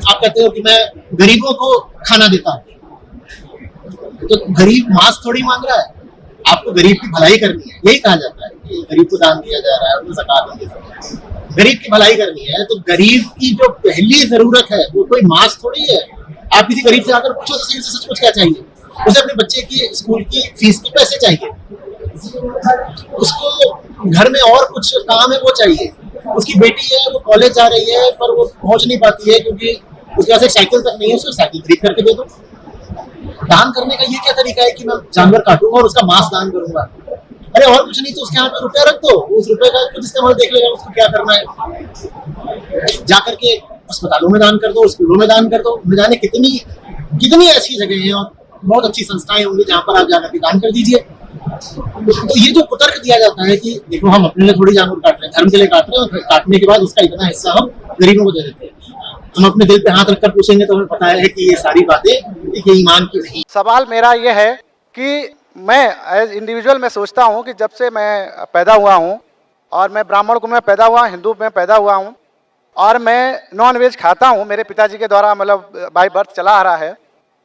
आप कहते हो कि मैं गरीबों को खाना देता हूँ, तो गरीब मांस थोड़ी मांग रहा है, आपको गरीब की भलाई करनी है, यही कहा जाता है कि गरीब को दान दिया जा रहा है, उनको ज़कात दिया जा रहा है, गरीब की भलाई करनी है। तो गरीब की जो पहली जरूरत है वो कोई मांस थोड़ी है। आप किसी गरीब से आकर पूछो तो सचमुच क्या चाहिए, उसे अपने बच्चे की स्कूल की फीस के पैसे चाहिए, उसको घर में और कुछ काम है वो चाहिए, उसकी बेटी है वो कॉलेज जा रही है पर वो पहुंच नहीं पाती है क्योंकि उसके पास एक साइकिल तक नहीं है, उसको साइकिल खरीद करके दे दो। दान करने का ये क्या तरीका है कि मैं जानवर काटूंगा और उसका मांस दान करूंगा? अरे और कुछ नहीं तो उसके हाथ में रुपया रख दो, उस रुपए का कुछ इस्तेमाल देख लेगा उसको क्या करना है। जाकर के अस्पतालों में दान कर दो, स्कूलों में दान कर दो, न जाने कितनी कितनी ऐसी जगह हैं और बहुत अच्छी संस्थाएं होंगी जहाँ पर आप जाकर के दान कर दीजिए। तो ये जो कुतर्क दिया जाता है कि देखो हम अपने लिए थोड़ी जानवर काट रहे हैं, धर्म के लिए काट रहे हैं, और काटने के बाद उसका इतना हिस्सा हम गरीबों को दे देते हैं। हम अपने दिल पे हाथ रखकर पूछेंगे तो हमें पता है कि ये सारी बातें ये ईमान की नहीं। सवाल मेरा ये है कि मैं एज इंडिविजुअल मैं सोचता हूँ कि जब से मैं पैदा हुआ हूँ और मैं ब्राह्मण कुल में पैदा हुआ, हिंदू में पैदा हुआ हूँ और मैं नॉन वेज खाता हूँ, मेरे पिताजी के द्वारा मतलब बाय बर्थ चला आ रहा है,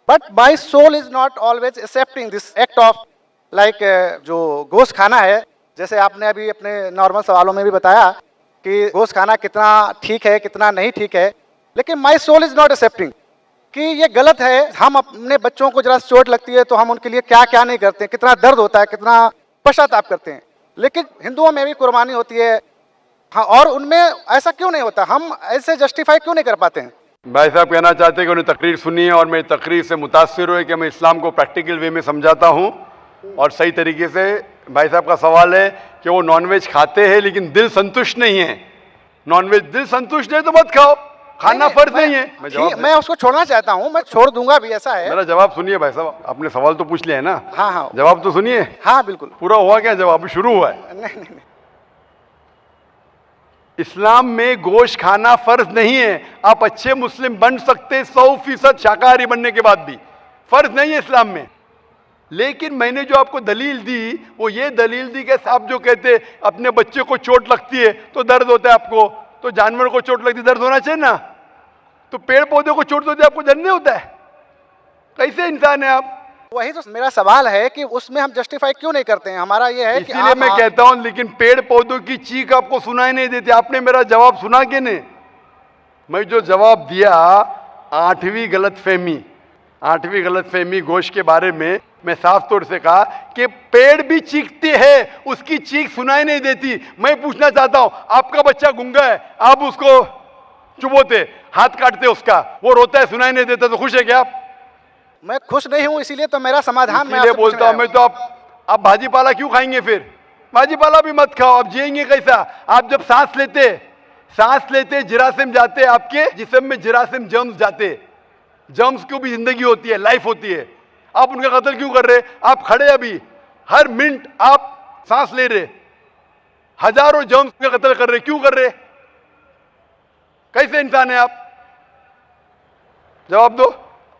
but my soul is not always accepting this act of like जो गोश्त खाना है। जैसे आपने अभी अपने नॉर्मल सवालों में भी बताया कि गोश्त खाना कितना ठीक है कितना नहीं ठीक है, लेकिन my soul is not accepting कि ये गलत है। हम अपने बच्चों को जरा चोट लगती है तो हम उनके लिए क्या क्या नहीं करते हैं, कितना दर्द होता है, कितना पश्चाताप करते हैं, लेकिन हिंदुओं में भी कुर्बानी होती है। हाँ, और उनमें ऐसा क्यों नहीं होता? हम ऐसे जस्टिफाई क्यों नहीं कर पाते हैं? भाई साहब कहना चाहते हैं कि उन्हें तकरीर सुनी है और मेरी तकरीर से मुतासिर हुए कि मैं इस्लाम को प्रैक्टिकल वे में समझाता हूँ और सही तरीके से। भाई साहब का सवाल है कि वो नॉनवेज खाते हैं लेकिन दिल संतुष्ट नहीं है। नॉनवेज दिल संतुष्ट है तो मत खाओ, खाना फर्ज नहीं है। मैं उसको छोड़ना चाहता हूँ, मैं छोड़ दूंगा भी, ऐसा है। मेरा जवाब सुनिए भाई साहब, आपने सवाल तो पूछ लिया है ना? हाँ हाँ, जवाब तो सुनिए। हाँ बिल्कुल। पूरा हुआ क्या जवाब? अभी शुरू हुआ है। नहीं। इस्लाम में गोश्त खाना फर्ज नहीं है। आप अच्छे मुस्लिम बन सकते 100% शाकाहारी बनने के बाद भी, फर्ज नहीं है इस्लाम में। लेकिन मैंने जो आपको दलील दी वो ये दलील दी कि आप जो कहते अपने बच्चे को चोट लगती है तो दर्द होता है आपको, तो जानवर को चोट लगती दर्द होना चाहिए ना, तो पेड़ पौधे को चोट होती है आपको दर्द नहीं होता है? कैसे इंसान है आप? वही तो मेरा सवाल है कि उसमें हम जस्टिफाई क्यों नहीं करते हैं। हमारा ये है कि इसीलिए मैं कहता हूं, लेकिन पेड़ पौधों की चीख आपको सुनाई नहीं देती। आपने मेरा जवाब सुना कि नहीं? मैं जो जवाब दिया, आठवीं गलतफहमी गोश्त के बारे में मैं साफ तौर से कहा कि पेड़ भी चीखते हैं, उसकी चीख सुनाई नहीं देती। मैं पूछना चाहता हूं, आपका बच्चा गूंगा है, आप उसको चुबोते, हाथ काटते उसका, वो रोता है, सुनाई नहीं देता, तो खुश है क्या आप? मैं खुश नहीं हूं, इसीलिए तो मेरा समाधान मैं इसीलिए बोलता हूं मैं तो आप भाजी पाला क्यों खाएंगे? फिर भाजी पाला भी मत खाओ, आप जिएंगे कैसा? आप जब सांस लेते जिरासिम जाते, आपके जिस्म में जिरासिम जर्म्स जाते, जर्म्स की भी जिंदगी होती है, लाइफ होती है। आप उनका कत्ल क्यों कर रहे? आप खड़े अभी हर मिनट आप सांस ले रहे, हजारों जर्म्स का कत्ल कर रहे, क्यों कर रहे? कैसे इंसान है आप? जवाब दो।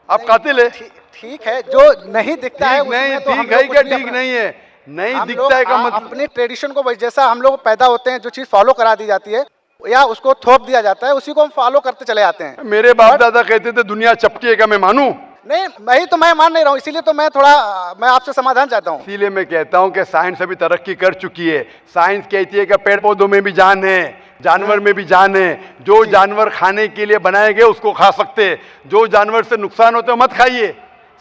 आप कातिल है। ठीक है, जो नहीं दिखता है नहीं, तो ठीक है क्या? ठीक नहीं है, नहीं दिखता है का मतलब अपनी ट्रेडिशन को, जैसा हम लोग पैदा होते हैं, जो चीज फॉलो करा दी जाती है या उसको थोप दिया जाता है, उसी को हम फॉलो करते चले आते हैं। मेरे बाप दादा कहते थे दुनिया चपटी है, क्या मैं मानूं? नहीं, मैं मान नहीं रहा हूं, इसीलिए तो मैं आपसे समाधान चाहता हूं। इसीलिए मैं कहता हूं कि साइंस अभी तरक्की कर चुकी है। साइंस कहती है कि पेड़ पौधों में भी जान है, जानवर में भी जान है। जो जानवर खाने के लिए बनाए गए उसको खा सकते हैं, जो जानवर से नुकसान होता है मत खाइए।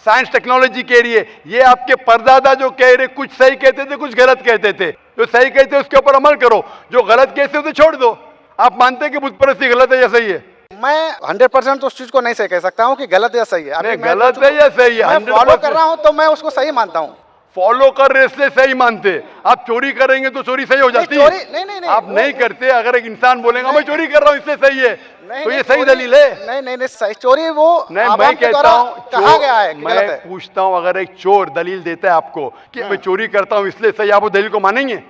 साइंस टेक्नोलॉजी कह रही है। ये आपके परदादा जो कह रहे, कुछ सही कहते थे कुछ गलत कहते थे, जो सही कहते उसके ऊपर अमल करो, जो गलत कहते उसे छोड़ दो। आप मानते हैं कि बुत परस्ती गलत है या सही है? मैं 100% तो उस चीज को नहीं सही कह सकता हूँ कि गलत या सही है। गलत है या सही है? मैं फॉलो कर रहा हूँ तो मैं उसको सही मानता हूँ। फॉलो कर रहे इसलिए सही मानते। आप चोरी करेंगे तो चोरी सही हो जाती है? नहीं, आप नहीं करते। अगर एक इंसान बोलेगा मैं चोरी कर रहा हूँ इसलिए सही है, तो ये सही दलील है? नहीं, सही चोरी वो नहीं, मैं कहता हूँ कहा गया है, मैं पूछता हूँ, अगर एक चोर दलील देता है आपको कि मैं चोरी करता हूँ इसलिए सही, आप वो दलील को मानेंगे?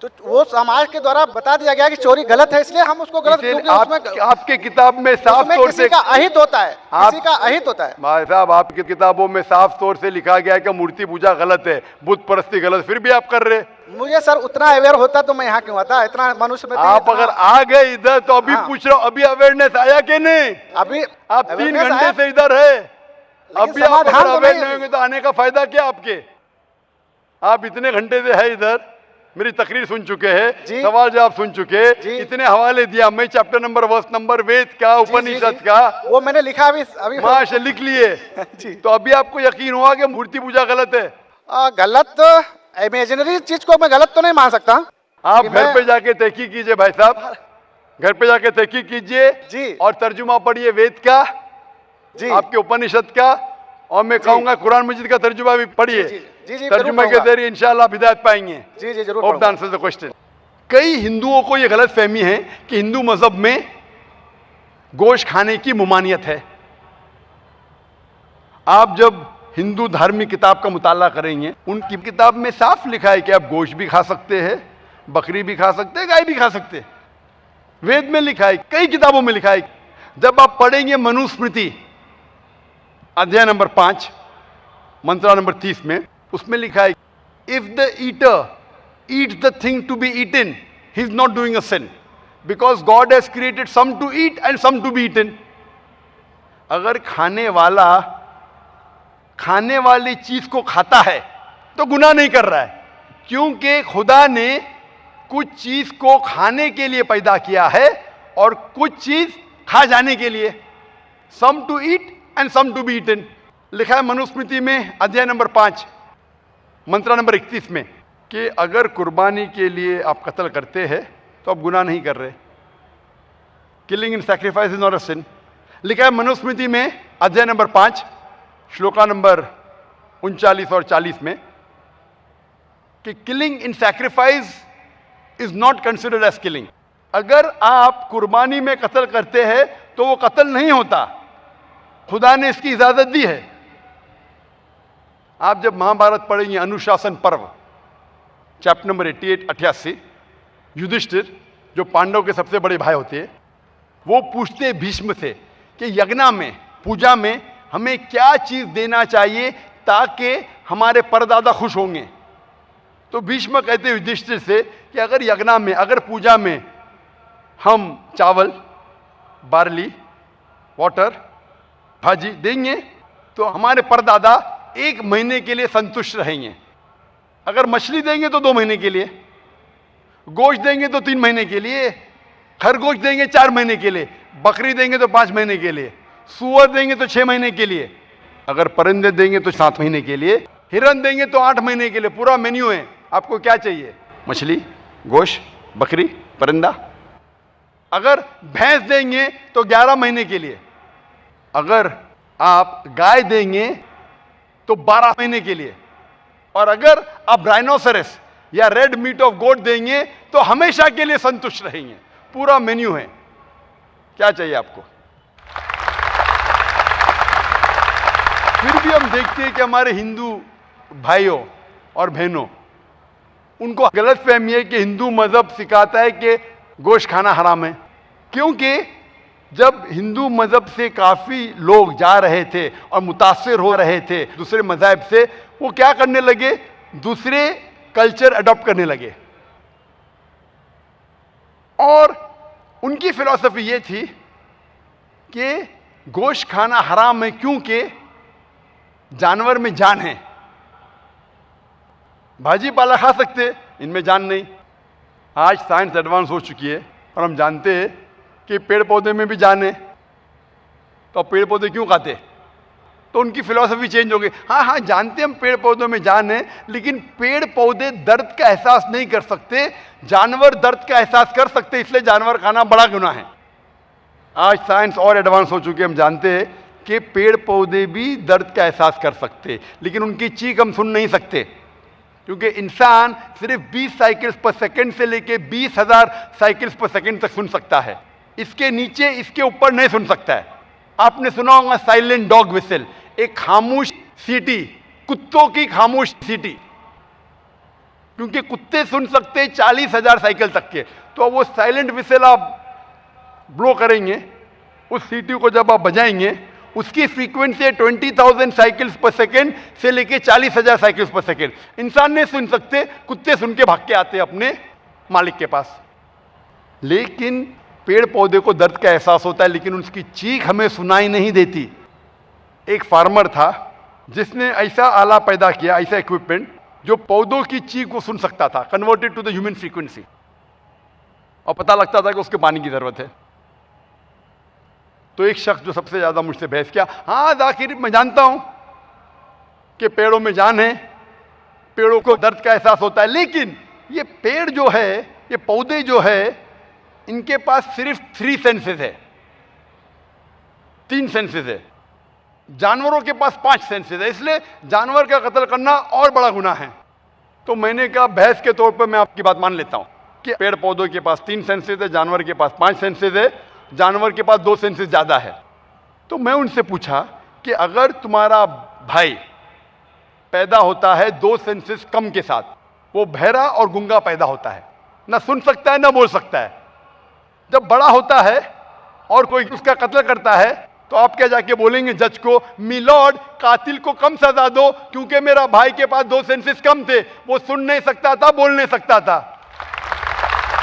तो वो समाज के द्वारा बता दिया गया कि चोरी गलत है, इसलिए हम उसको गलत, क्योंकि उसमें आपके किताब में साफ उसमें तौर किसी से का अहित होता है, किसी का अहित होता है। भाई साहब, आपकी किताबों में साफ तौर से लिखा गया है कि मूर्ति पूजा गलत है, बुत परस्ती गलत, फिर भी आप कर रहे। मुझे सर उतना अवेयर होता तो मैं यहाँ क्यों आता, इतना मनुष्य में आप अगर आ गए इधर तो अभी हाँ। पूछ रहा हूं, अभी अवेयरनेस आया कि नहीं? अभी आप 3 awareness घंटे आया, से इधर है, अभी आप समाधान अगर तो अवेयर नहीं नहीं होंगे तो आने का फायदा क्या आपके? आप इतने घंटे से है इधर, मेरी तकरीर सुन चुके हैं, जी। सवाल जवाब सुन चुके, जी। इतने हवाले दिया, मैं चैप्टर नंबर वर्स नंबर वेद का, उपनिषद का, वो मैंने लिखा अभी माश लिख लिए। जी। तो अभी आपको यकीन हुआ कि मूर्ति पूजा गलत है? गलत, इमेजिनरी चीज को मैं गलत तो नहीं मान सकता। आप कि घर मैं- पे जाके तहकीक कीजिए भाई साहब, घर पे जाके तहकीक कीजिए जी। और तर्जुमा पढ़िए वेद का, जी आपके उपनिषद का, और मैं कहूंगा कुरान मजीद का तर्जुमा भी पढ़िए। जी, जी, जी, जरूर तर्जुमे के पढ़ूंगा। जरिए इंशाल्लाह आप हिदायत पाएंगे। जी जी जरूर होप द पढ़ूंगा। Answer the question. कई हिंदुओं को यह गलत फहमी है कि हिंदू मजहब में गोश्त खाने की मुमानियत है। आप जब हिंदू धार्मिक किताब का मुताला करेंगे, उनकी किताब में साफ लिखा है कि आप गोश्त भी खा सकते हैं, बकरी भी खा सकते हैं, गाय भी खा सकते हैं। वेद में लिखा है, कई किताबों में लिखा है। जब आप पढ़ेंगे मनुस्मृति अध्याय नंबर 5 मंत्रा नंबर 30 में, उसमें लिखा है, if the eater eats the thing to be eaten, he is not doing a sin, because God has created some to eat and some to be eaten. अगर खाने वाला खाने वाली चीज को खाता है तो गुनाह नहीं कर रहा है, क्योंकि खुदा ने कुछ चीज को खाने के लिए पैदा किया है और कुछ चीज खा जाने के लिए। Some to eat and some to be eaten, लिखा है मनुस्मृति में अध्याय नंबर 5 मंत्रा नंबर 31 में कि अगर कुर्बानी के लिए आप कत्ल करते हैं तो आप गुनाह नहीं कर रहे। Killing in sacrifice is not a sin, लिखा है मनुस्मृति में अध्याय नंबर 5 श्लोका नंबर 39 और 40 में कि killing in sacrifice is not considered as killing. अगर आप कुर्बानी में कत्ल करते हैं तो वो कत्ल नहीं होता, खुदा ने इसकी इजाजत दी है। आप जब महाभारत पढ़ेंगे अनुशासन पर्व चैप्टर नंबर 88 युधिष्ठिर जो पांडव के सबसे बड़े भाई होते हैं, वो पूछते भीष्म से कि यज्ञ में, पूजा में हमें क्या चीज देना चाहिए ताकि हमारे परदादा खुश होंगे। तो भीष्म कहते युधिष्ठिर से कि अगर यज्ञ में, अगर पूजा में हम चावल, बार्ली, वाटर, भाजी देंगे तो हमारे परदादा 1 महीने के लिए संतुष्ट रहेंगे। अगर मछली देंगे तो 2 महीने के लिए, गोश्त देंगे तो 3 महीने के लिए, खरगोश देंगे 4 महीने के लिए, बकरी देंगे तो 5 महीने के लिए, सूअर देंगे तो 6 महीने के लिए, अगर परिंदे देंगे तो 7 महीने के लिए, हिरन देंगे तो 8 महीने के लिए। पूरा मेन्यू है, आपको क्या चाहिए? मछली, गोश्त, बकरी, परिंदा। अगर भैंस देंगे तो 11 महीने के लिए, अगर आप गाय देंगे तो 12 महीने के लिए, और अगर आप राइनोसरस या रेड मीट ऑफ गोट देंगे तो हमेशा के लिए संतुष्ट रहेंगे। पूरा मेन्यू है, क्या चाहिए आपको? फिर भी हम देखते हैं कि हमारे हिंदू भाइयों और बहनों, उनको गलत फहमी है कि हिंदू मजहब सिखाता है कि गोश्त खाना हराम है। क्योंकि जब हिंदू मजहब से काफी लोग जा रहे थे और मुतासिर हो रहे थे दूसरे मजहब से, वो क्या करने लगे? दूसरे कल्चर अडॉप्ट करने लगे। और उनकी फिलॉसफी ये थी कि गोश्त खाना हराम है क्योंकि जानवर में जान है। भाजी पाला खा सकते, इनमें जान नहीं। आज साइंस एडवांस हो चुकी है और हम जानते हैं कि पेड़ पौधे में भी जान है, तो पेड़ पौधे क्यों खाते? तो उनकी फिलॉसफी चेंज हो गई। हाँ, जानते हम पेड़ पौधों में जान है, लेकिन पेड़ पौधे दर्द का एहसास नहीं कर सकते, जानवर दर्द का एहसास कर सकते, इसलिए जानवर खाना बड़ा गुनाह है। आज साइंस और एडवांस हो चुकी है, हम जानते हैं कि पेड़ पौधे भी दर्द का एहसास कर सकते, लेकिन उनकी चीख हम सुन नहीं सकते, क्योंकि इंसान सिर्फ 20 साइकिल्स पर सेकंड से लेके 20,000 साइकिल्स पर सेकंड तक सुन सकता है। इसके नीचे, इसके ऊपर नहीं सुन सकता है। आपने सुना होगा साइलेंट डॉग विसल, एक खामोश सीटी, कुत्तों की खामोश सीटी। क्योंकि कुत्ते सुन सकते 40,000 साइकिल तक के। तो वो साइलेंट विसेल आप ब्लो करेंगे, उस सीटी को जब आप बजाएंगे, उसकी फ्रीक्वेंसी 20,000 साइकिल्स पर सेकेंड से लेके 40,000 साइकिल्स पर सेकेंड। इंसान नहीं सुन सकते, कुत्ते सुन के भाग के आते हैं अपने मालिक के पास। लेकिन पेड़ पौधे को दर्द का एहसास होता है, लेकिन उसकी चीख हमें सुनाई नहीं देती। एक फार्मर था जिसने ऐसा आला पैदा किया, ऐसा इक्विपमेंट जो पौधों की चीख को सुन सकता था, converted to the human frequency, और पता लगता था कि उसके पानी की जरूरत है। तो एक शख्स जो सबसे ज्यादा मुझसे बहस किया, हाँ जाकिर मैं जानता हूं कि पेड़ों में जान है, पेड़ों को दर्द का एहसास होता है, लेकिन ये पेड़ जो है, ये पौधे जो है, इनके पास सिर्फ 3 सेंसेस है, 3 सेंसेस है। जानवरों के पास 5 सेंसेस है, इसलिए जानवर का कत्ल करना और बड़ा गुनाह है। तो मैंने कहा बहस के तौर पर मैं आपकी बात मान लेता हूं कि पेड़ पौधों के पास 3 सेंसेस है, जानवर के पास 5 सेंसेस है, जानवर के पास 2 सेंसेस ज्यादा है। तो मैं उनसे पूछा कि अगर तुम्हारा भाई पैदा होता है 2 सेंसेस कम के साथ, वो बहरा और गूंगा पैदा होता है, ना सुन सकता है ना बोल सकता है, जब बड़ा होता है और कोई उसका कत्ल करता है, तो आप क्या जाके बोलेंगे जज को, मिलॉर्ड कातिल को कम सजा दो क्योंकि मेरा भाई के पास 2 सेंसेस कम थे, वो सुन नहीं सकता था, बोल नहीं सकता था।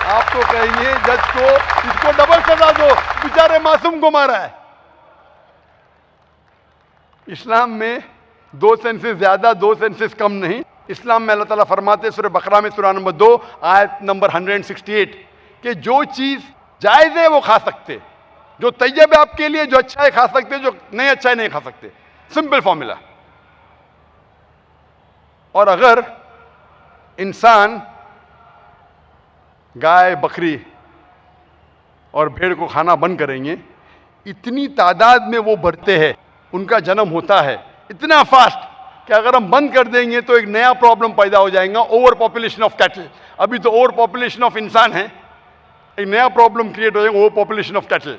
आप तो कहेंगे जज को इसको डबल सजा दो, बेचारे मासूम को मारा है। इस्लाम में 2 सेंसेस ज्यादा, 2 सेंसेस कम नहीं। इस्लाम में अल्लाह ताला फरमाते सूरह बकरा में सूरह नंबर 2 आयत नंबर 168 कि जो चीज जायज है वो खा सकते, जो तैयब है आपके लिए, जो अच्छा है खा सकते, जो नहीं अच्छा है नहीं खा सकते। Simple formula. और अगर इंसान गाय, बकरी और भेड़ को खाना बंद करेंगे, इतनी तादाद में वो बढ़ते हैं, उनका जन्म होता है इतना फास्ट कि अगर हम बंद कर देंगे तो एक नया प्रॉब्लम पैदा हो जाएगा, ओवर पॉपुलेशन ऑफ कैटल। अभी तो ओवर पॉपुलेशन ऑफ इंसान है, एक नया प्रॉब्लम क्रिएट हो जाएगा, ओवर पॉपुलेशन ऑफ कैटल।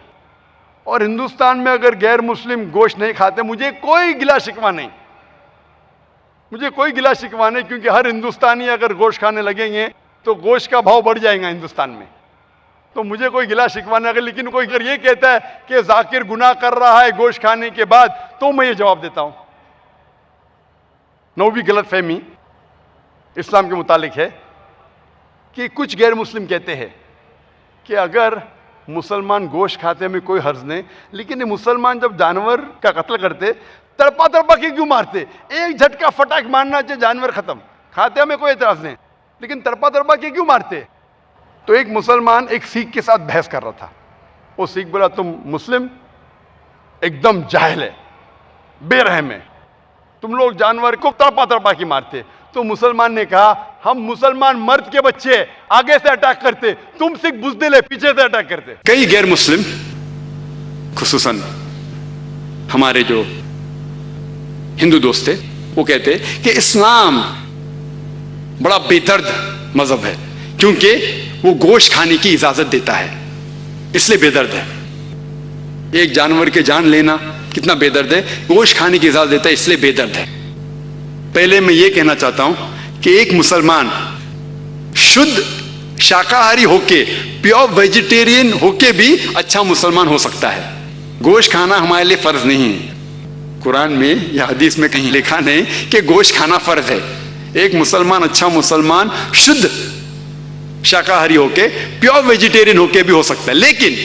और हिंदुस्तान में अगर गैर मुस्लिम गोश्त नहीं खाते, मुझे कोई गिला शिकवा नहीं, मुझे कोई गिला शिकवा नहीं, क्योंकि हर हिंदुस्तानी अगर गोश्त खाने लगेंगे तो गोश्त का भाव बढ़ जाएगा हिंदुस्तान में। तो मुझे कोई गिला शिकवा नहीं। अगर लेकिन कोई अगर ये कहता है कि जाकिर गुनाह कर रहा है गोश्त खाने के बाद, तो मैं ये जवाब देता हूं, नौवीं गलतफहमी इस्लाम के मुतालिक है कि कुछ गैर मुस्लिम कहते हैं कि अगर मुसलमान गोश्त खाते में कोई हर्ज नहीं, लेकिन ये मुसलमान जब जानवर का कत्ल करते तड़पा तड़पा के क्यों मारते? एक झटका फटाक मारना चाहिए, जानवर खत्म, खाते में कोई एतराज नहीं, लेकिन तड़पा तड़पा के क्यों मारते? तो एक मुसलमान एक सिख के साथ बहस कर रहा था। वो सिख बोला तुम मुस्लिम एकदम जाहिल है, बेरहम है, तुम लोग जानवर को तड़पा तड़पा के मारते। तो मुसलमान ने कहा हम मुसलमान मर्द के बच्चे आगे से अटैक करते, तुम सिख बुज़दिल है पीछे से अटैक करते। कई गैर मुस्लिम खुसूसन हमारे जो हिंदू दोस्त थे वो कहते कि इस्लाम बड़ा बेदर्द मजहब है, क्योंकि वो गोश्त खाने की इजाजत देता है, इसलिए बेदर्द है। एक जानवर के जान लेना कितना बेदर्द है, गोश्त खाने की इजाजत देता है, इसलिए बेदर्द है। पहले मैं ये कहना चाहता हूं कि एक मुसलमान शुद्ध शाकाहारी होके, प्योर वेजिटेरियन होके भी अच्छा मुसलमान हो सकता है। गोश्त खाना हमारे लिए फर्ज नहीं है। कुरान में या हदीस में कहीं लिखा नहीं कि गोश्त खाना फर्ज है। एक मुसलमान अच्छा मुसलमान शुद्ध शाकाहारी होके, प्योर वेजिटेरियन होके भी हो सकता है। लेकिन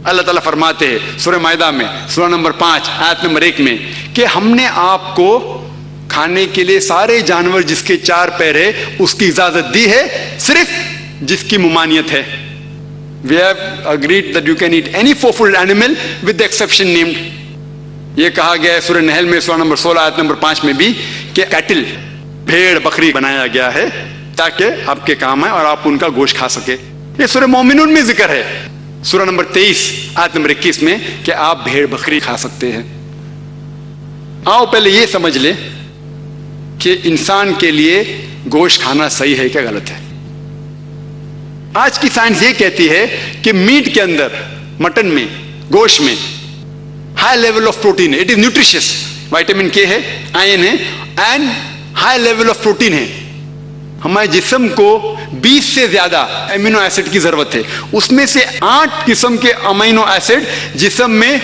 अल्लाह ताला फरमाते हैं सूरह माइदा में सूरह नंबर 5 आयत नंबर 1 में कि हमने आपको खाने के लिए सारे जानवर जिसके 4 पैर है उसकी इजाजत दी है, सिर्फ जिसकी मुमानियत है। We have agreed that you can eat any four-footed animal with the exception named। ये कहा गया है सूरह नहल में सूरह नंबर 16 आयत नंबर 5 में भी कि कैटल, भेड़ बकरी बनाया गया है ताकि आपके काम आए और आप उनका गोश्त खा सके। ये सूरह मोमिनून में जिक्र है सूरह नंबर 23 आयत नंबर 21 में कि आप भेड़ बकरी खा सकते हैं। आओ पहले ये समझ ले कि इंसान के लिए गोश्त खाना सही है क्या गलत है। आज की साइंस ये कहती है कि मीट के अंदर, मटन में, गोश्त में हाई लेवल ऑफ प्रोटीन है, इट इज न्यूट्रिशियस, विटामिन के है, आयरन है and high level of protein है। हमारे जिस्म को 20 से ज्यादा अमीनो एसिड की जरूरत है। उसमें से 8 किस्म के अमीनो एसिड जिस्म में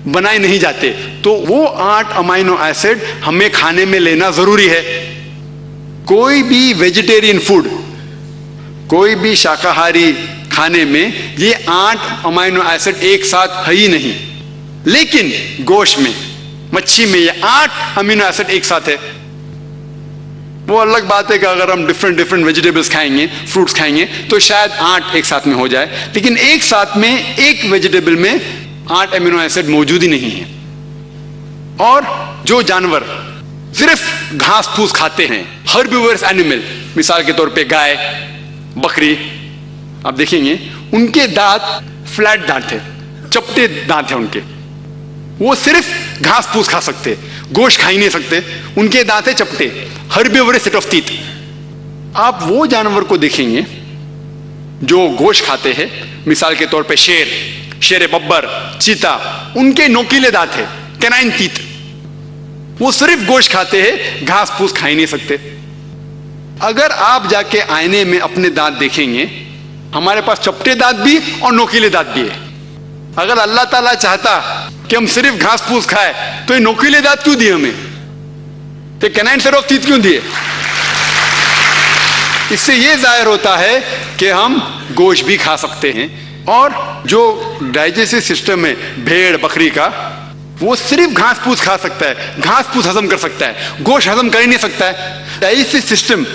बनाए नहीं जाते, तो वो 8 अमीनो एसिड हमें खाने में लेना जरूरी है। कोई भी वेजिटेरियन फूड, कोई भी शाकाहारी खाने में ये 8 अमीनो एसिड एक साथ है ही नहीं, लेकिन गोश्त में, मच्छी में ये 8 अमीनो एसिड एक साथ है। वो अलग बात है कि अगर हम डिफरेंट वेजिटेबल्स खाएंगे, फ्रूट्स खाएंगे, तो शायद 8 एक साथ में हो जाए, लेकिन एक साथ में एक वेजिटेबल में 8 अमीनो एसिड मौजूद ही नहीं है। और जो जानवर सिर्फ घास फूस खाते हैं, हर्बिवोरस एनिमल, मिसाल के तौर पे गाय, बकरी, आप देखेंगे उनके दांत फ्लैट दांत है, चपटे दांत है उनके, वो सिर्फ घास फूस खा सकते, गोश्त खा ही नहीं सकते, उनके दांत है चपटे, हर्बिवोरस सेट ऑफ टीथ। आप वो जानवर को देखेंगे जो गोश्त खाते हैं, मिसाल के तौर पे शेर बब्बर, चीता, उनके नोकीले दांत है, कैनाइन टीथ, वो सिर्फ गोश्त खाते हैं, घास फूस खा ही नहीं सकते। अगर आप जाके आईने में अपने दांत देखेंगे, हमारे पास चपटे दांत भी और नोकीले दांत भी है। अगर अल्लाह ताला चाहता कि हम सिर्फ घास फूस खाए, तो ये नोकीले दांत क्यों दिए हमें, तो कैनाइन सेट ऑफ टीथ क्यों दिए? इससे यह जाहिर होता है कि हम गोश्त भी खा सकते हैं। और जो डाइजेस्टिव सिस्टम है भेड़ बकरी का, वो सिर्फ घास फूस खा सकता है, घास फूस हजम कर सकता है, गोश्त हजम कर ही नहीं सकता है। डाइजेस्टिव सिस्टम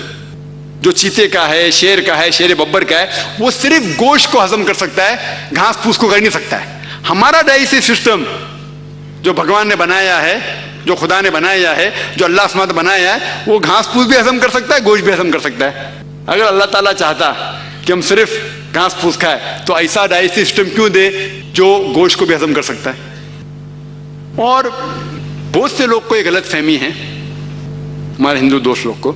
जो चीते का है, शेर का है, शेर बब्बर का है, वो सिर्फ गोश्त को हजम कर सकता है, घास फूस को कर नहीं सकता है। हमारा डाइजेस्टिव सिस्टम जो भगवान ने बनाया है, जो खुदा ने बनाया है, जो अल्लाह सुब्हानहू बनाया है, वो घास फूस भी हजम कर सकता है, गोश्त भी हजम कर सकता है। अगर अल्लाह ताला चाहता कि हम सिर्फ घास फूस खाए, तो ऐसा डाइजेस्टिव सिस्टम क्यों दे जो गोश्त को भी हजम कर सकता है। और बहुत से लोग को ये गलत फहमी है, हमारे हिंदू दोस्त लोग को,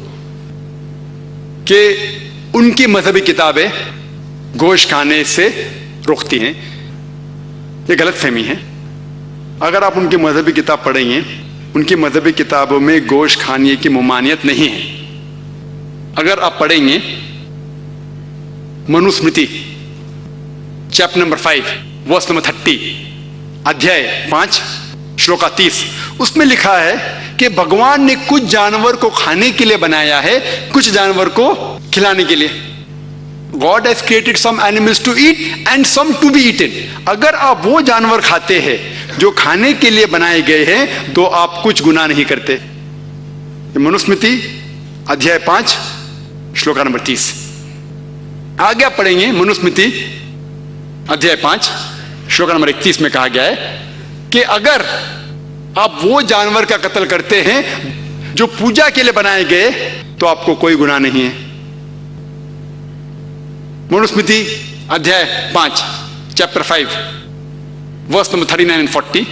कि उनकी मजहबी किताबें गोश्त खाने से रोकती हैं। ये गलत फहमी है। अगर आप उनकी मजहबी किताब पढ़ेंगे, उनकी मजहबी किताबों में गोश्त खाने की ममानियत नहीं है। अगर आप पढ़ेंगे Manusmriti chapter number 5 verse number 30, अध्याय 5 श्लोका 30, उसमें लिखा है कि भगवान ने कुछ जानवर को खाने के लिए बनाया है, कुछ जानवर को खिलाने के लिए। God has created some animals to eat and some to be eaten. अगर आप वो जानवर खाते हैं जो खाने के लिए बनाए गए हैं, तो आप कुछ गुनाह नहीं करते। मनुस्मृति अध्याय 5 श्लोका नंबर 30। आगे आप पढ़ेंगे मनुस्मृति अध्याय 5 श्लोका नंबर 31 में कहा गया है कि अगर आप वो जानवर का कत्ल करते हैं जो पूजा के लिए बनाए गए, तो आपको कोई गुनाह नहीं है। मनुस्मृति अध्याय 5 चैप्टर 5 वर्स नंबर 39 एंड 40,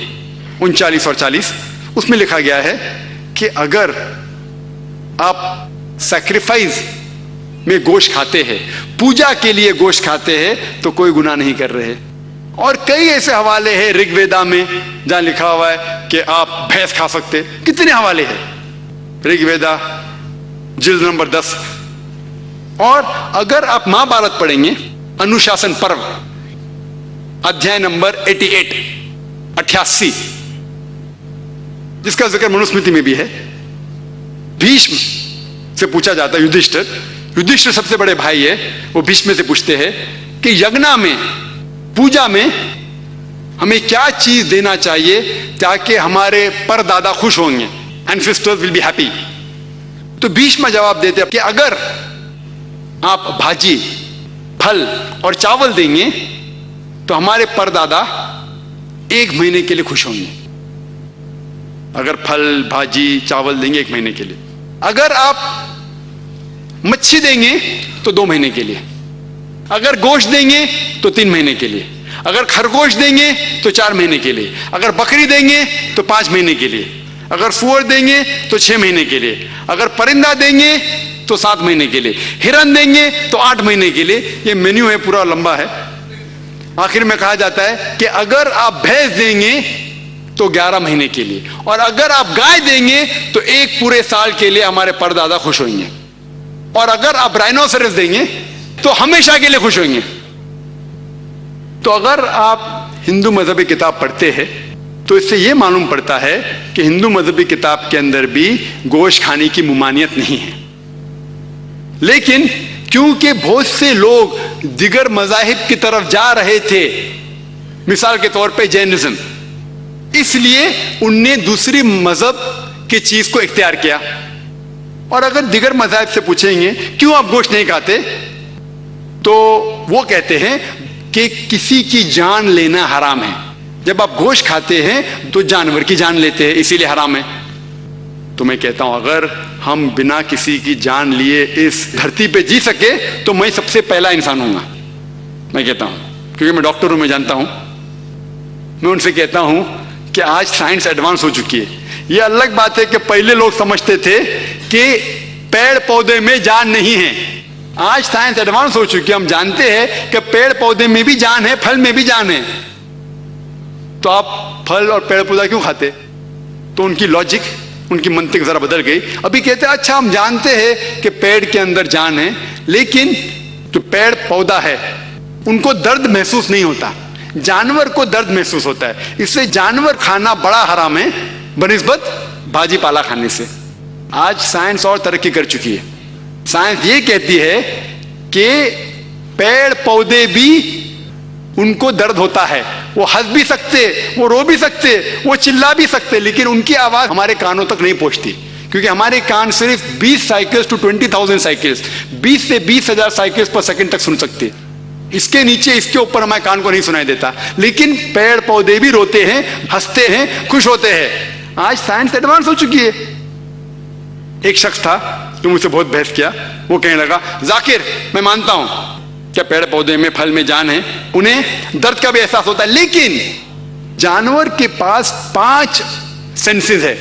39 और 40, उसमें लिखा गया है कि अगर आप सैक्रिफाइस में गोश्त खाते हैं, पूजा के लिए गोश्त खाते हैं, तो कोई गुनाह नहीं कर रहे। और कई ऐसे हवाले हैं ऋग्वेदा में जहां लिखा हुआ है कि आप भैंस खा सकते। कितने हवाले हैं ऋग्वेदा जिल्द नंबर 10। और अगर आप महाभारत पढ़ेंगे, अनुशासन पर्व अध्याय नंबर 88, जिसका जिक्र मनुस्मृति में भी है, भीष्म से पूछा जाता है, युधिष्ठिर सबसे बड़े भाई है, वो भीष्म से पूछते हैं कि यज्ञ में, पूजा में हमें क्या चीज देना चाहिए ताकि हमारे परदादा खुश होंगे, एंसेस्टर्स विल बी हैप्पी। तो भीष्म जवाब देते हैं कि अगर आप भाजी, फल और चावल देंगे तो हमारे परदादा 1 महीने के लिए खुश होंगे। अगर फल भाजी चावल देंगे 1 महीने के लिए, अगर आप मच्छी देंगे तो 2 महीने के लिए, अगर गोश्त देंगे तो 3 महीने के लिए, अगर खरगोश देंगे तो 4 महीने के लिए, अगर बकरी देंगे तो 5 महीने के लिए, अगर सूअर देंगे तो 6 महीने के लिए, अगर परिंदा देंगे तो 7 महीने के लिए, हिरन देंगे तो 8 महीने के लिए। ये मेन्यू है, पूरा लंबा है। आखिर में कहा जाता है कि अगर आप भैंस देंगे तो 11 महीने के लिए, और अगर आप गाय देंगे तो 1 पूरे साल के लिए हमारे परदादा खुश होंगे। और अगर आप राइनोसेरस देंगे तो हमेशा के लिए खुश होंगे। तो अगर आप हिंदू मजहबी किताब पढ़ते हैं तो इससे यह मालूम पड़ता है कि हिंदू मजहबी किताब के अंदर भी गोश्त खाने की मुमानियत नहीं है। लेकिन क्योंकि बहुत से लोग दिगर मजाहिब की तरफ जा रहे थे, मिसाल के तौर पे जैनिज्म, इसलिए उनने दूसरी मजहब की चीज को इख्तियार किया। और अगर दिगर मजाहिब से पूछेंगे क्यों आप गोश्त नहीं खाते, तो वो कहते हैं कि किसी की जान लेना हराम है। जब आप गोश्त खाते हैं तो जानवर की जान लेते हैं, इसीलिए हराम है। तो मैं कहता हूं अगर हम बिना किसी की जान लिए इस धरती पे जी सके तो मैं सबसे पहला इंसान हूंगा। मैं कहता हूं, क्योंकि मैं डॉक्टर हूं, मैं जानता हूं। मैं उनसे कहता हूं कि आज साइंस एडवांस हो चुकी है। यह अलग बात है कि पहले लोग समझते थे कि पेड़ पौधे में जान नहीं है। आज साइंस एडवांस हो चुकी है, हम जानते हैं कि पेड़ पौधे में भी जान है, फल में भी जान है। तो आप फल और पेड़ पौधा क्यों खाते? तो उनकी लॉजिक, उनकी मंतिक जरा बदल गई। अभी कहते हैं अच्छा हम जानते हैं कि पेड़ के अंदर जान है, लेकिन जो पेड़ पौधा है उनको दर्द महसूस नहीं होता, जानवर को दर्द महसूस होता है। इसलिए जानवर खाना बड़ा हराम है बनिस्बत भाजी पाला खाने से। आज साइंस और तरक्की कर चुकी है। साइंस ये कहती है कि पेड़ पौधे भी उनको दर्द होता है, वो हंस भी सकते, वो रो भी सकते, वो चिल्ला भी सकते, लेकिन उनकी आवाज हमारे कानों तक नहीं पहुंचती, क्योंकि हमारे कान सिर्फ 20 साइकिल्स टू 20,000 साइकिल्स, 20 से 20,000 साइकिल्स पर सेकंड तक सुन सकते। इसके नीचे, इसके ऊपर हमारे कान को नहीं सुनाई देता। लेकिन पेड़ पौधे भी रोते हैं, हंसते हैं, खुश होते हैं। आज साइंस एडवांस हो चुकी है। एक शख्स था जो मुझसे बहुत बहस किया। वो कहने लगा, जाकिर मैं मानता हूं क्या पेड़ पौधे में, फल में जान है, उन्हें दर्द का भी एहसास होता है, लेकिन जानवर के पास 5 सेंसेस है,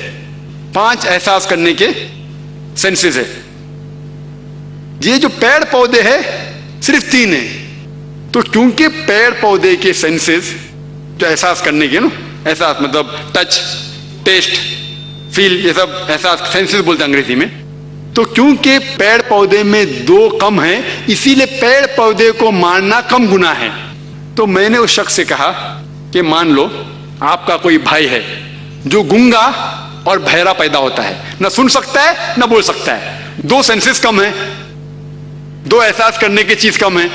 5 एहसास करने के सेंसेस है। ये जो पेड़ पौधे है सिर्फ 3 है। तो क्योंकि पेड़ पौधे के सेंसेस जो एहसास करने के ना, एहसास मतलब टच, टेस्ट, फील, ये सब एहसास सेंसेस बोलते हैं अंग्रेजी में। तो क्योंकि पेड़ पौधे में 2 कम हैं, इसीलिए पेड़ पौधे को मारना कम गुनाह है। तो मैंने उस शख्स से कहा कि मान लो आपका कोई भाई है जो गूंगा और बहरा पैदा होता है, ना सुन सकता है ना बोल सकता है, 2 सेंसेस कम है, 2 एहसास करने की चीज कम है।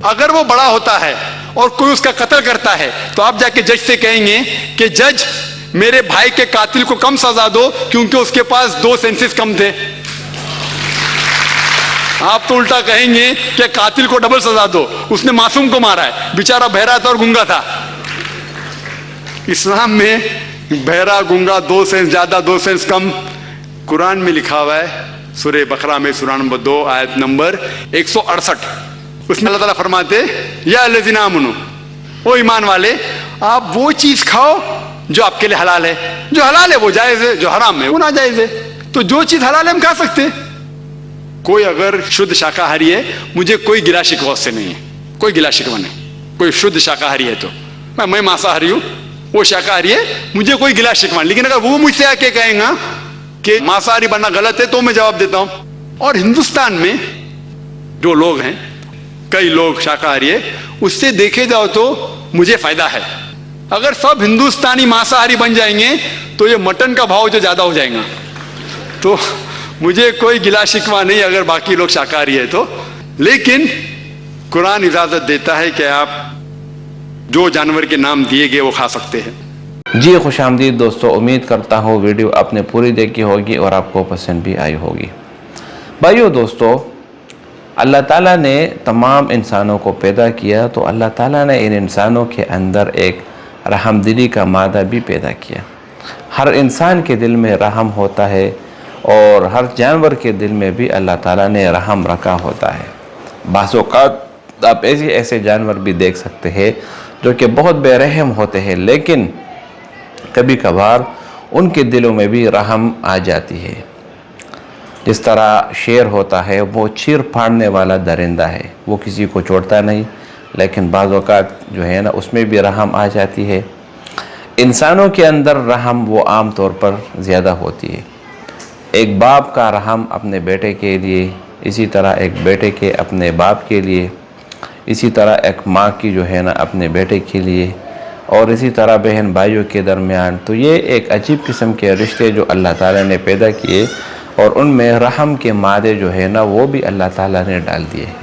अगर वो बड़ा होता है और कोई उसका कत्ल करता है तो आप जाके जज से कहेंगे कि जज मेरे भाई के कातिल को कम सजा दो क्योंकि उसके पास 2 सेंसेस कम थे। आप तो उल्टा कहेंगे कि कातिल को डबल सजा दो, उसने मासूम को मारा है, बेचारा बहरा था और गूंगा था। इस्लाम में बहरा गूंगा 2 सेंस ज्यादा, 2 सेंस कम। कुरान में लिखा हुआ है सूरह बकरा में, सूरा नंबर 2 आयत नंबर 168, उसमें अल्लाह ताला फरमाते, या अल्लज़ीना आमनू, ओ ईमान वाले, आप वो चीज खाओ जो आपके लिए हलाल है। जो हलाल है वो जायज है, जो हराम है वो नाजायज है। तो जो चीज हलाल है हम खा सकते हैं। कोई अगर शुद्ध शाकाहारी है, मुझे कोई गिला शिकवा उससे नहीं है, कोई गिला शिकवा नहीं। कोई शुद्ध शाकाहारी है तो मैं मांसाहारी हूं, वो शाकाहारी है, मुझे कोई गिला शिकवा नहीं। लेकिन अगर वो मुझसे आके कहेगा कि मांसाहारी बनना गलत है तो मैं जवाब देता हूं। और हिंदुस्तान में जो लोग हैं, कई लोग शाकाहारी है, उससे देखे जाओ तो मुझे फायदा है। अगर सब हिंदुस्तानी मांसाहारी बन जाएंगे तो ये मटन का भाव जो ज्यादा हो जाएगा। तो मुझे कोई गिला शिकवा नहीं अगर बाकी लोग शाकाहारी है तो। लेकिन कुरान इजाजत देता है कि आप जो जानवर के नाम दिए गए वो खा सकते हैं। जी खुशामदीद दोस्तों, उम्मीद करता हूँ वीडियो आपने पूरी देखी होगी और आपको पसंद भी आई होगी। भाइयों दोस्तों, अल्लाह ताला ने तमाम इंसानों को पैदा किया तो अल्लाह ताला ने इन इंसानों के अंदर एक रहमदिली का मादा भी पैदा किया। हर इंसान के दिल में रहम होता है और हर जानवर के दिल में भी अल्लाह ताला ने रहम रखा होता है। बाज़ औक़ात आप ऐसे जानवर भी देख सकते हैं जो कि बहुत बेरहम होते हैं, लेकिन कभी कभार उनके दिलों में भी रहम आ जाती है। जिस तरह शेर होता है, वो चीर फाड़ने वाला दरिंदा है, वो किसी को छोड़ता नहीं, लेकिन बाज़ औक़ात जो है ना उसमें भी रहम आ जाती है। इंसानों के अंदर रहम वो आम तौर पर ज़्यादा होती है। एक बाप का रहम अपने बेटे के लिए, इसी तरह एक बेटे के अपने बाप के लिए, इसी तरह एक माँ की जो है ना अपने बेटे के लिए, और इसी तरह बहन भाइयों के दरमियान। तो ये एक अजीब किस्म के रिश्ते जो अल्लाह ताला ने पैदा किए, और उनमें रहम के मादे जो है ना वो भी अल्लाह ताला ने डाल दिए हैं।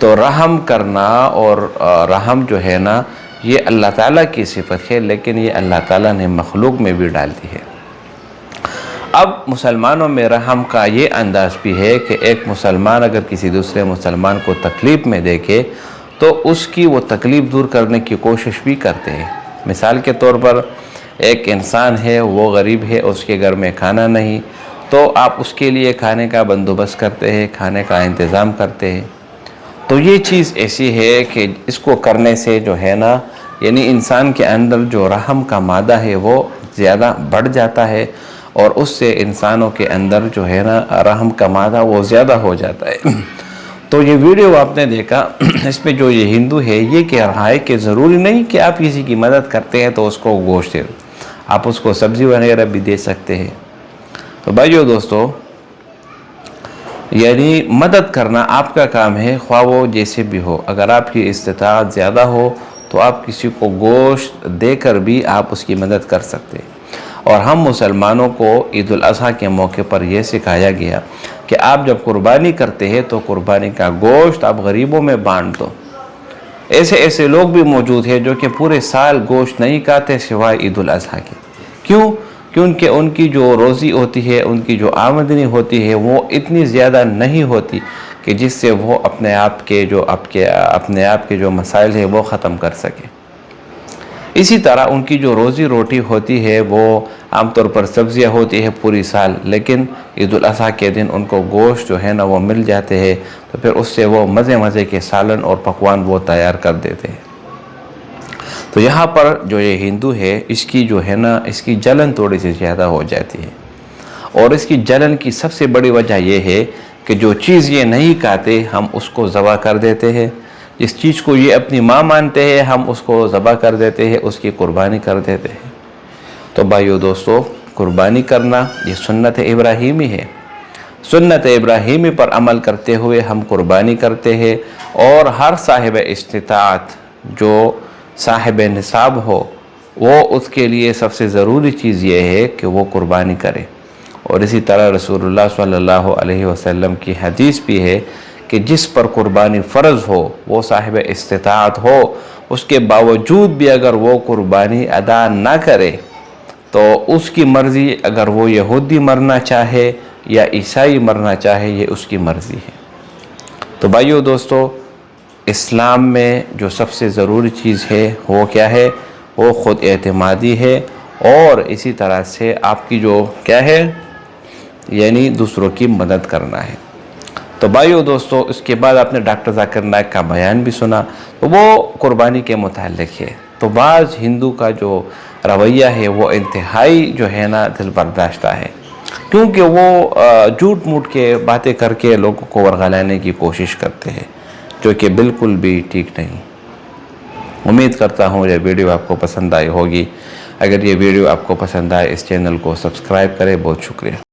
तो रहम करना और रहम जो है ना ये अल्लाह ताला की सिफत है, लेकिन ये अल्लाह ताला ने मखलूक में भी डाल दी है। अब मुसलमानों में रहम का ये अंदाज़ भी है कि एक मुसलमान अगर किसी दूसरे मुसलमान को तकलीफ़ में देखे तो उसकी वो तकलीफ़ दूर करने की कोशिश भी करते हैं। मिसाल के तौर पर एक इंसान है, वो गरीब है, उसके घर में खाना नहीं, तो आप उसके लिए खाने का बंदोबस्त करते हैं, खाने का इंतज़ाम करते हैं। तो ये चीज़ ऐसी है कि इसको करने से जो है ना यानी इंसान के अंदर जो रहम का मादा है वो ज़्यादा बढ़ जाता है, और उससे इंसानों के अंदर जो है ना रहम का मादा वो ज़्यादा हो जाता है। तो ये वीडियो आपने देखा, इसमें जो ये हिंदू है ये कह रहा है कि ज़रूरी नहीं कि आप किसी की मदद करते हैं तो उसको गोश्त दे, आप उसको सब्ज़ी वगैरह भी दे सकते हैं। तो भाइयों दोस्तों, यानी मदद करना आपका काम है, ख्वाह वो जैसे भी हो। अगर आपकी इस्तिताअत ज़्यादा हो तो आप किसी को गोश्त देकर भी आप उसकी मदद कर सकते हैं। और हम मुसलमानों को ईद उल अज़हा के मौके पर यह सिखाया गया कि आप जब कुर्बानी करते हैं तो कुर्बानी का गोश्त आप गरीबों में बांट दो। ऐसे ऐसे लोग भी मौजूद हैं जो कि पूरे साल गोश्त नहीं खाते सिवाय ईद उल अज़हा के। क्यों? क्योंकि उनकी जो रोज़ी होती है, उनकी जो आमदनी होती है वो इतनी ज़्यादा नहीं होती कि जिससे वो अपने आप के जो मसाइल है वो ख़त्म कर सके। इसी तरह उनकी जो रोज़ी रोटी होती है वो आमतौर पर सब्ज़ियाँ होती है पूरी साल, लेकिन ईद उल अज़हा के दिन उनको गोश्त जो है ना वो मिल जाते हैं, तो फिर उससे वो मज़े मज़े के सालन और पकवान वो तैयार कर देते हैं। तो यहाँ पर जो ये हिंदू है इसकी जो है ना इसकी जलन थोड़ी सी ज़्यादा हो जाती है, और इसकी जलन की सबसे बड़ी वजह ये है कि जो चीज़ ये नहीं खाते हम उसको ज़बह कर देते हैं, जिस चीज़ को ये अपनी माँ मानते हैं हम उसको ज़बह कर देते हैं, उसकी कुर्बानी कर देते हैं। तो भाइयों दोस्तों, कुर्बानी करना ये सुन्नत इब्राहीमी है। सुन्नत इब्राहीमी पर अमल करते हुए हम कुर्बानी करते हैं, और हर साहिब इस्तिताअत जो साहिब निसाब हो वो उसके लिए सबसे ज़रूरी चीज़ ये है कि वो कुर्बानी करे। और इसी तरह रसूलुल्लाह सल्लल्लाहु अलैहि वसल्लम की हदीस भी है कि जिस पर कुर्बानी फ़र्ज़ हो वो साहिब इस्तिताअत हो, उसके बावजूद भी अगर वो कुर्बानी अदा ना करे तो उसकी मर्ज़ी, अगर वो यहूदी मरना चाहे या ईसाई मरना चाहे ये उसकी मर्ज़ी है। तो भाइयों दोस्तों, इस्लाम में जो सबसे ज़रूरी चीज़ है वो क्या है? वो ख़ुद एतमादी है, और इसी तरह से आपकी जो क्या है यानी दूसरों की मदद करना है। तो भाइयों दोस्तों, इसके बाद आपने डॉक्टर ज़ाकिर नाइक का बयान भी सुना, तो वो कुर्बानी के मुताल्लिक़ है। तो बाज़ हिंदू का जो रवैया है वो इंतहाई जो है ना दिल बर्दाश्ता है, क्योंकि वो झूठ मूठ के बातें करके लोगों को वर्गलाने की कोशिश करते हैं, जो कि बिल्कुल भी ठीक नहीं। उम्मीद करता हूँ ये वीडियो आपको पसंद आई होगी। अगर ये वीडियो आपको पसंद आए इस चैनल को सब्सक्राइब करें। बहुत शुक्रिया।